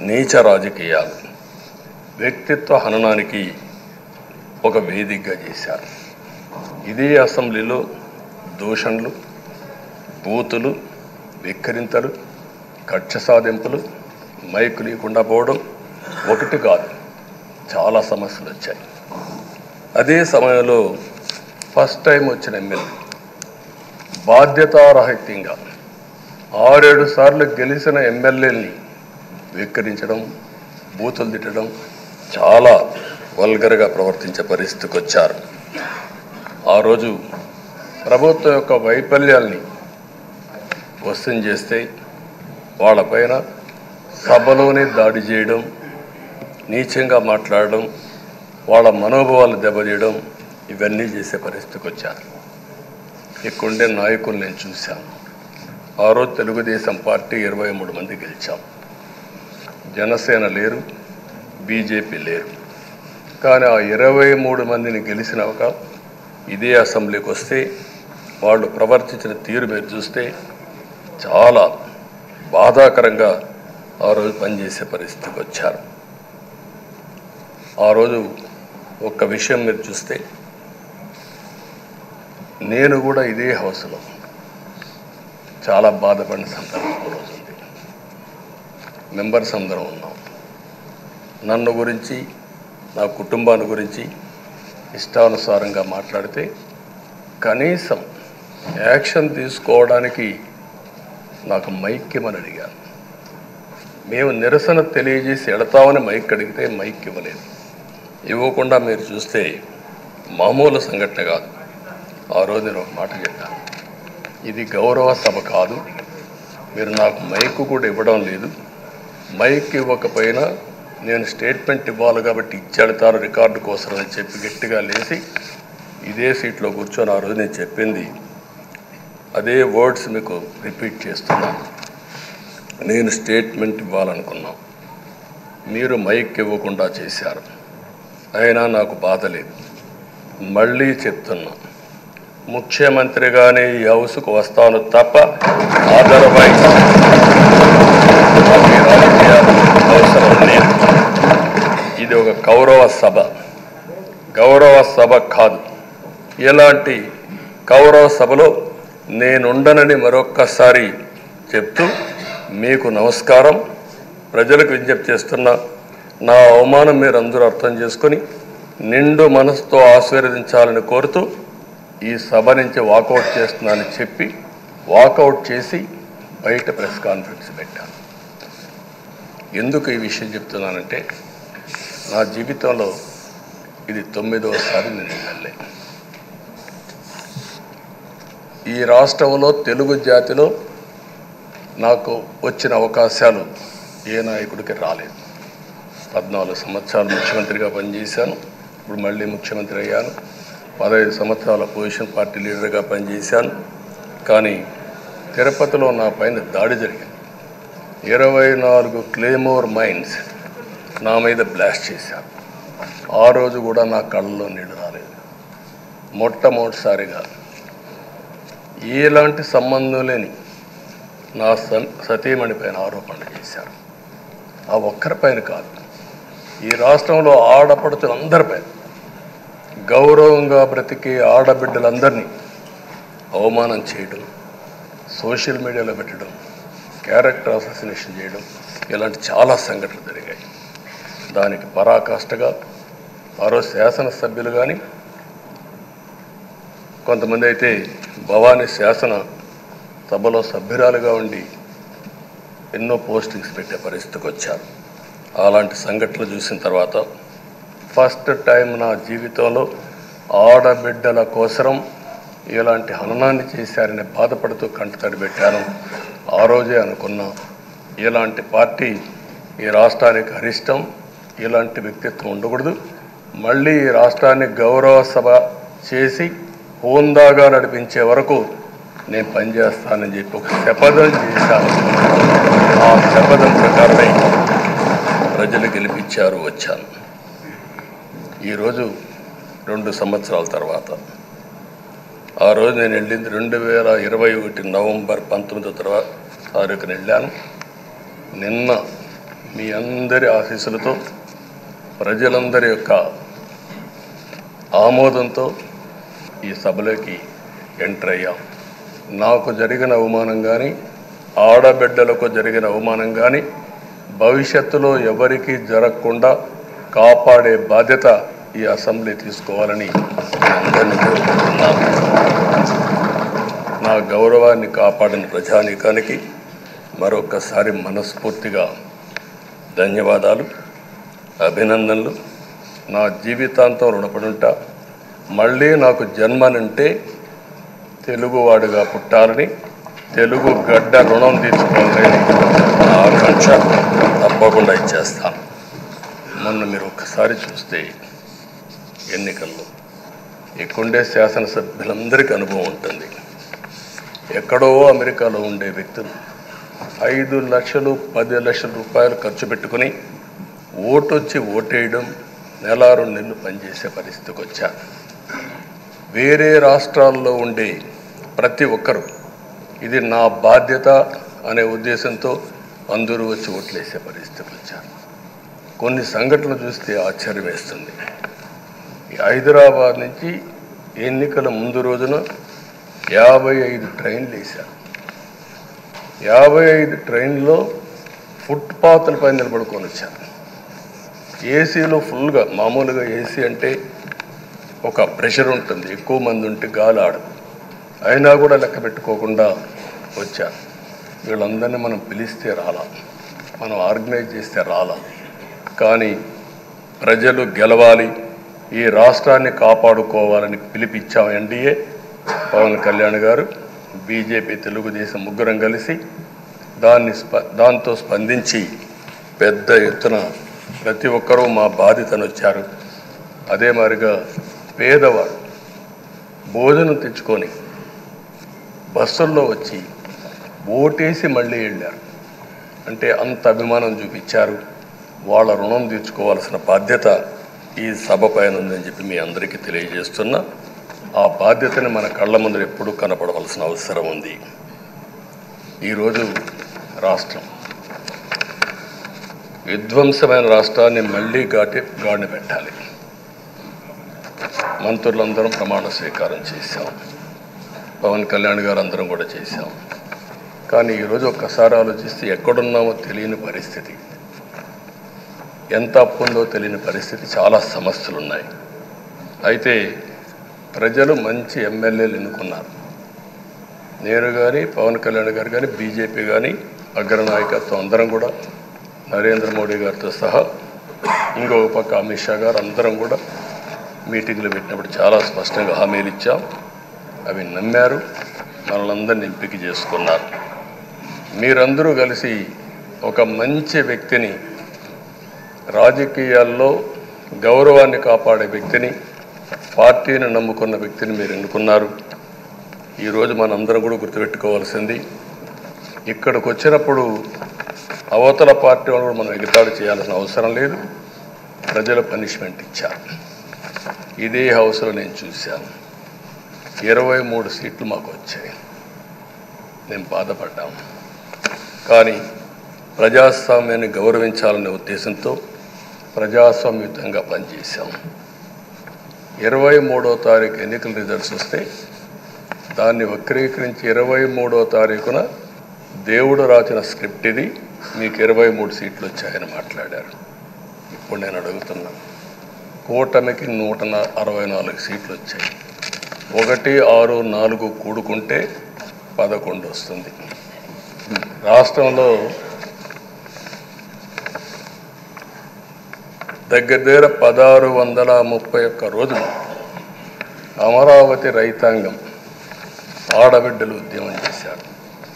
నీచ రాజకీయాలు వ్యక్తిత్వ హననానికి ఒక వేదికగా చేశారు. ఇదే అసెంబ్లీలో దూషణలు, బూతులు, విక్కరింతలు, కక్ష సాధింపులు, మైకు లేకుండా పోవడం ఒకటి కాదు, చాలా సమస్యలు వచ్చాయి. అదే సమయంలో ఫస్ట్ టైం వచ్చిన ఎమ్మెల్యే బాధ్యతారాహిత్యంగా 6-7 సార్లు గెలిచిన ఎమ్మెల్యేని విక్కరించడం, బూతులు తిట్టడం, చాలా వల్గర్గా ప్రవర్తించే పరిస్థితికి వచ్చారు. ఆ రోజు ప్రభుత్వం యొక్క వైఫల్యాల్ని క్వశ్చన్ చేస్తే వాళ్ళపైన సభలోనే దాడి చేయడం, నీచంగా మాట్లాడడం, వాళ్ళ మనోభావాలు దెబ్బతీయడం, ఇవన్నీ చేసే పరిస్థితికి వచ్చారు. ఇక్కడుండే నాయకులు నేను చూశాను. ఆ రోజు తెలుగుదేశం పార్టీ 23 మంది గెలిచాం. జనసేన లేరు, బీజేపీ లేరు. కానీ ఆ 23 మందిని గెలిచినాక ఇదే అసెంబ్లీకి వస్తే వాళ్ళు ప్రవర్తించిన తీరు మీరు చూస్తే చాలా బాధాకరంగా ఆ రోజు పనిచేసే పరిస్థితికి వచ్చారు. ఆ రోజు ఒక్క విషయం మీరు చూస్తే, నేను కూడా ఇదే హౌస్లో చాలా బాధపడిన సందర్భం రోజు ఉంది. మెంబర్స్ అందరం ఉన్నాం. నన్ను గురించి, నా కుటుంబాన్ని గురించి ఇష్టానుసారంగా మాట్లాడితే కనీసం యాక్షన్ తీసుకోవడానికి నాకు మైక్ ఇవ్వమని అడిగాను. మేము నిరసన తెలియజేసి ఎడతామని మైక్ అడిగితే మైక్ ఇవ్వలేదు. ఇవ్వకుండా మీరు చూస్తే మామూలు సంఘటన కాదు. ఆ రోజు నేను ఒక మాట చెప్పాను, ఇది గౌరవ సభ కాదు, మీరు నాకు మైక్ కూడా ఇవ్వడం లేదు. మైక్ ఇవ్వకపోయినా నేను స్టేట్మెంట్ ఇవ్వాలి కాబట్టి ఇచ్చేడతాను రికార్డు కోసం అని చెప్పి గట్టిగా లేచి ఇదే సీట్లో కూర్చొని ఆ రోజు నేను చెప్పింది అదే వర్డ్స్ మీకు రిపీట్ చేస్తున్నాను. నేను స్టేట్మెంట్ ఇవ్వాలనుకున్నాం, మీరు మైక్ ఇవ్వకుండా చేశారు. అయినా నాకు బాధ లేదు. మళ్ళీ చెప్తున్నా, ముఖ్యమంత్రిగానే ఈ హౌస్కు వస్తాను తప్ప అదర్వైజ్ రాజకీయాలు అవసరం లేదు. ఇది ఒక గౌరవ సభ కాదు. ఇలాంటి గౌరవ సభలో నేనుండనని మరొక్కసారి చెప్తూ మీకు నమస్కారం. ప్రజలకు విజ్ఞప్తి చేస్తున్నా, నా అవమానం మీరు అందరూ అర్థం చేసుకొని నిండు మనసుతో ఆశీర్వదించాలని కోరుతూ ఈ సభ నుంచి వాకౌట్ చేస్తున్నానని చెప్పి వాకౌట్ చేసి బయట ప్రెస్ కాన్ఫరెన్స్ పెట్టాను. ఎందుకు ఈ విషయం చెప్తున్నానంటే, నా జీవితంలో ఇది 9వసారి నేను ఎమ్మెల్యే. ఈ రాష్ట్రంలో తెలుగు జాతిలో నాకు వచ్చిన అవకాశాలు ఏ నాయకుడికి రాలేదు. 14 సంవత్సరాలు ముఖ్యమంత్రిగా పనిచేశాను. ఇప్పుడు మళ్ళీ ముఖ్యమంత్రి అయ్యాను. 15 సంవత్సరాల పొజిషన్ పార్టీ లీడర్గా పనిచేశాను. కానీ తిరుపతిలో నా పైన దాడి జరిగింది. 24 క్లేమోర్ మైన్స్ నా మీద బ్లాస్ట్ చేశారు. ఆ రోజు కూడా నా కళ్ళలో నీళ్ళు రాలేదు. మొట్టమొదటిసారిగా ఎలాంటి సంబంధం లేని నా సతీమణి పైన ఆరోపణలు చేశారు. ఆ ఒక్కరిపైన కాదు, ఈ రాష్ట్రంలో ఆడపడుతులందరిపైన, గౌరవంగా బ్రతికే ఆడబిడ్డలందరినీ అవమానం చేయడం, సోషల్ మీడియాలో పెట్టడం, క్యారెక్టర్ అసాసినేషన్ చేయడం, ఇలాంటి చాలా సంఘటనలు జరిగాయి. దానికి పరాకాష్ఠగా మరో శాసనసభ్యులు కానీ, కొంతమంది అయితే భవానీ శాసన సభలో సభ్యురాలుగా ఉండి ఎన్నో పోస్టింగ్స్ పెట్టే పరిస్థితికి వచ్చారు. అలాంటి సంఘటనలు చూసిన తర్వాత ఫస్ట్ టైం నా జీవితంలో ఆడబిడ్డల కోసరం ఇలాంటి హననాన్ని చేశారని బాధపడుతూ కంటతడి పెట్టాను. ఆ రోజే అనుకున్నా, ఇలాంటి పార్టీ ఈ రాష్ట్రానికి అరిష్టం, ఇలాంటి వ్యక్తిత్వం ఉండకూడదు. మళ్ళీ ఈ రాష్ట్రాన్ని గౌరవ సభ చేసి హోందాగా నడిపించే వరకు నేను పనిచేస్తానని చెప్పి ఒక శపథం చేశాను. ఆ శపథం ప్రకారమే ప్రజలు గెలిపించారు, వచ్చాను. ఈరోజు 2 సంవత్సరాల తర్వాత, ఆ రోజు నేను వెళ్ళింది 2021 నవంబర్ 19వ తారీఖున వెళ్ళాను. నిన్న మీ అందరి ఆశీస్సులతో ప్రజలందరి యొక్క ఆమోదంతో ఈ సభలోకి ఎంటర్ అయ్యాం. నాకు జరిగిన అవమానం కానీ, ఆడబిడ్డలకు జరిగిన అవమానం కానీ భవిష్యత్తులో ఎవరికీ జరగకుండా కాపాడే బాధ్యత ఈ అసెంబ్లీ తీసుకోవాలని అందరినీ కోరుకుంటున్నాను. నా గౌరవాన్ని కాపాడిన ప్రజానీకానికి మరొకసారి మనస్ఫూర్తిగా ధన్యవాదాలు, అభినందనలు. నా జీవితాంతం రుణపడి ఉంటా. మళ్ళీ నాకు జన్మనంటే తెలుగువాడుగా పుట్టాలని, తెలుగు గడ్డ రుణం తీర్చుకోవాలని నా ఆకాంక్ష. తప్పకుండా ఇచ్చేస్తాను. మొన్న మీరు ఒక్కసారి చూస్తే ఎన్నికల్లో ఇక్కడుండే శాసనసభ్యులందరికీ అనుభవం ఉంటుంది. ఎక్కడో అమెరికాలో ఉండే వ్యక్తులు 5 లక్షలు 10 లక్షల రూపాయలు ఖర్చు పెట్టుకుని ఓటొచ్చి ఓటేయడం, నెల 2 నెలలు పనిచేసే పరిస్థితికి వచ్చారు. వేరే రాష్ట్రాల్లో ఉండే ప్రతి ఒక్కరూ ఇది నా బాధ్యత అనే ఉద్దేశంతో అందరూ వచ్చి ఓట్లేసే పరిస్థితికి వచ్చారు. కొన్ని సంఘటనలు చూస్తే ఆశ్చర్యం వేస్తుంది. హైదరాబాద్ నుంచి ఎన్నికల ముందు రోజున 55 ట్రైన్లు వేశారు. 55 ట్రైన్లో ఫుట్పాత్లపై నిలబడుకొని వచ్చారు. ఏసీలో ఫుల్గా, మామూలుగా ఏసీ అంటే ఒక ప్రెషర్ ఉంటుంది, ఎక్కువ మంది ఉంటే గాలి ఆడదు. అయినా కూడా లెక్క పెట్టుకోకుండా వచ్చారు. వీళ్ళందరినీ మనం పిలిస్తే రాలా, మనం ఆర్గనైజ్ చేస్తే రాలా. కానీ ప్రజలు గెలవాలి, ఈ రాష్ట్రాన్ని కాపాడుకోవాలని పిలిపించాం. ఎన్డీఏ, పవన్ కళ్యాణ్ గారు, బీజేపీ, తెలుగుదేశం ముగ్గురం కలిసి దాంతో స్పందించి పెద్ద ఎత్తున ప్రతి ఒక్కరూ మా బాధ్యతను వచ్చారు. అదే మాదిరిగా పేదవాడు భోజనం తెచ్చుకొని బస్సుల్లో వచ్చి ఓటేసి మళ్ళీ వెళ్ళారు. అంటే అంత అభిమానం చూపించారు. వాళ్ళ రుణం తీర్చుకోవాల్సిన బాధ్యత ఈ సభ పైన ఉందని చెప్పి మీ అందరికీ తెలియజేస్తున్నా. ఆ బాధ్యతని మన కళ్ళ ముందు ఎప్పుడూ కనపడవలసిన అవసరం ఉంది. ఈరోజు రాష్ట్రం విధ్వంసమైన రాష్ట్రాన్ని మళ్ళీ గాడిన పెట్టాలి. మంత్రులందరం ప్రమాణ స్వీకారం చేశాం. పవన్ కళ్యాణ్ గారు అందరం కూడా చేశాం. కానీ ఈరోజు ఒక్కసారి ఆలోచిస్తే ఎక్కడున్నామో తెలియని పరిస్థితి, ఎంత అప్పు ఉందో తెలియని పరిస్థితి, చాలా సమస్యలు ఉన్నాయి. అయితే ప్రజలు మంచి ఎమ్మెల్యేలు ఎన్నుకున్నారు. నేను కానీ, పవన్ కళ్యాణ్ గారు కానీ, బీజేపీ కానీ, అగ్రనాయకత్వం అందరం కూడా, నరేంద్ర మోడీ గారితో సహా ఇంకొక పక్క అమిత్ షా గారు అందరం కూడా మీటింగ్లు పెట్టినప్పుడు చాలా స్పష్టంగా హామీలు ఇచ్చాం. అవి నమ్మారు, మనలందరినీ ఎంపిక చేసుకున్నారు. మీరందరూ కలిసి ఒక మంచి వ్యక్తిని, రాజకీయాల్లో గౌరవాన్ని కాపాడే వ్యక్తిని, పార్టీని నమ్ముకున్న వ్యక్తిని మీరు ఎన్నుకున్నారు. ఈరోజు మనందరం కూడా గుర్తుపెట్టుకోవాల్సింది, ఇక్కడికి వచ్చినప్పుడు అవతల పార్టీ వాళ్ళు కూడా మనం ఎగతాళి చేయాల్సిన అవసరం లేదు. ప్రజలు పనిష్మెంట్ ఇచ్చారు. ఇదే హౌస్లో నేను చూశాను. 23 సీట్లు మాకు వచ్చాయి. నేను బాధపడ్డాము. కానీ ప్రజాస్వామ్యాన్ని గౌరవించాలనే ఉద్దేశంతో ప్రజాస్వామ్యుతంగా పనిచేశాం. 23వ తారీఖు ఎన్నికల రిజల్ట్స్ వస్తే దాన్ని వక్రీకరించి 23వ తారీఖున దేవుడు రాసిన స్క్రిప్ట్ ఇది, మీకు 23 సీట్లు వచ్చాయని మాట్లాడారు. ఇప్పుడు నేను అడుగుతున్నా, కూటమికి 164 సీట్లు వచ్చాయి. 1, 6, 4 కూడుకుంటే 11 వస్తుంది. రాష్ట్రంలో దగ్గర 1631 రోజులు అమరావతి రైతాంగం, ఆడబిడ్డలు ఉద్యమం చేశారు.